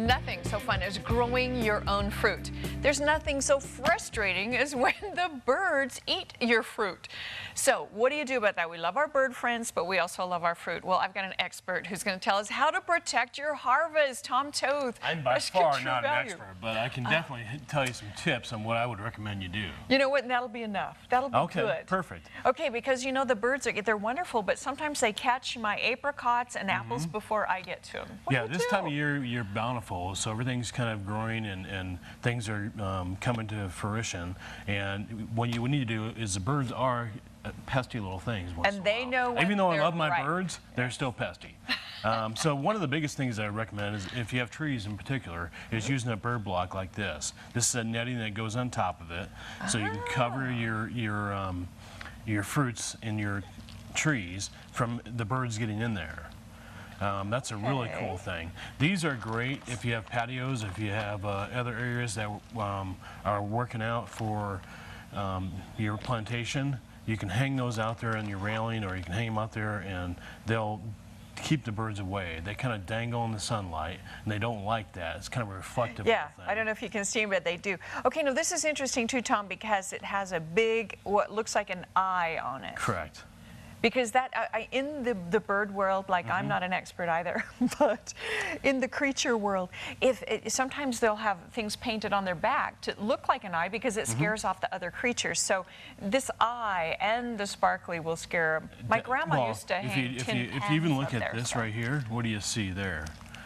nothing so fun as growing your own fruit. There's nothing so frustrating as when the birds eat your fruit. So what do you do about that? We love our bird friends, but we also love our fruit. Well, I've got an expert who's going to tell us how to protect your harvest. Tom Toth. I'm by Prescott far True not an Value. expert, but I can definitely tell you some tips on what I would recommend you do. You know what? And that'll be enough. That'll be Okay, good. perfect. Okay, because you know the birds they're wonderful, but sometimes they catch my apricots and apples before I get to them. Yeah, this time of year you're bountiful, so everything's kind of growing and things are coming to fruition. And what you would need to do is the birds are pesty little things once in a they while. know when Even though I they're love my ripe. birds, they're still pesty. So one of the biggest things I recommend is if you have trees in particular is using a bird block like this. This is a netting that goes on top of it, so you can cover your fruits in your trees from the birds getting in there. That's a really cool thing. These are great if you have patios, if you have other areas that are working out for your plantation. You can hang those out there on your railing, or you can hang them out there and they'll keep the birds away. They kind of dangle in the sunlight and they don't like that. It's kind of a reflective Yeah, thing. I don't know if you can see them, but they do. Okay, now this is interesting too, Tom, because it has a big, what looks like an eye on it. Correct. Because that, in the bird world, like I'm not an expert either, but in the creature world, sometimes they'll have things painted on their back to look like an eye because it scares off the other creatures. So this eye and the sparkly will scare them. My grandma used to hang tin If you pans even look up at there, this so. right here, what do you see there?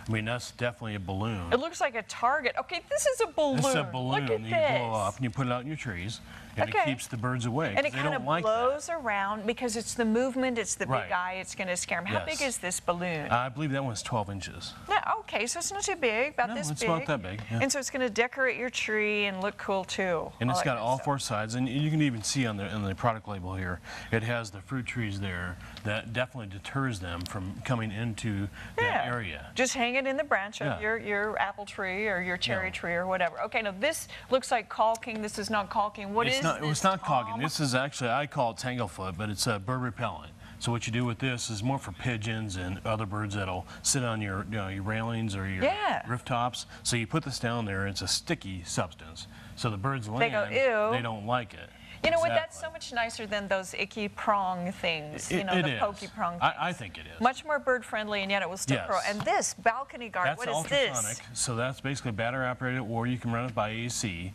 I mean, that's definitely a balloon. It looks like a target. Okay, this is a balloon. This is a balloon Look at you this. blow up and you put it out in your trees, and it keeps the birds away. And it They kind don't of like blows around because it's the movement, it's the Right. big eye, it's going to scare them. How Yes. big is this balloon? I believe that one's 12 inches. Yeah, okay, so it's not too big, about No, this it's big. about that big, yeah. And so it's going to decorate your tree and look cool too. And it's that got good all stuff. four sides, and you can even see on the product label here, it has the fruit trees there that definitely deters them from coming into that area. Just hang it in the branch of your apple tree or your cherry tree or whatever. Okay, now this looks like caulking. This is not caulking. What is this? It's not caulking. Tom? This is actually, I call it tanglefoot, but it's a bird repellent. So what you do with this is more for pigeons and other birds that'll sit on your railings or your roof tops. So you put this down there, it's a sticky substance. So the birds land, go, ew. they don't like it. You know what? That's so much nicer than those icky prong things. You know, the pokey prong things. I think it is. Much more bird friendly, and yet it will still grow. And this balcony guard, what is this? That's ultrasonic. So that's basically battery operated, or you can run it by AC.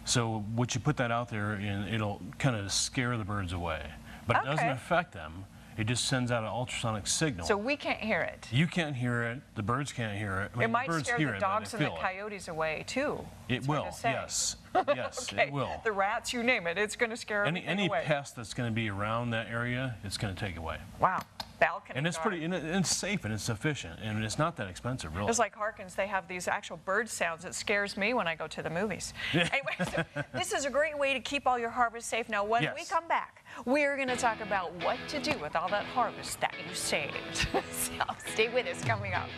So what you put that out there, and it'll kind of scare the birds away. But it doesn't affect them. It just sends out an ultrasonic signal. So we can't hear it. You can't hear it. The birds can't hear it. I mean, It might the birds scare hear the it, but dogs they and the feel coyotes away too. It will. Yes. Yes, Okay. it will. The rats, you name it, it's going to scare everything Any away. pest that's going to be around that area, it's going to take away. Wow. Balcony And it's guard. pretty, and it's safe and it's efficient, and it's not that expensive, really. It's like Harkins, they have these actual bird sounds. It scares me when I go to the movies. Anyway, so this is a great way to keep all your harvest safe. Now, when we come back, we're going to talk about what to do with all that harvest that you saved. So stay with us coming up.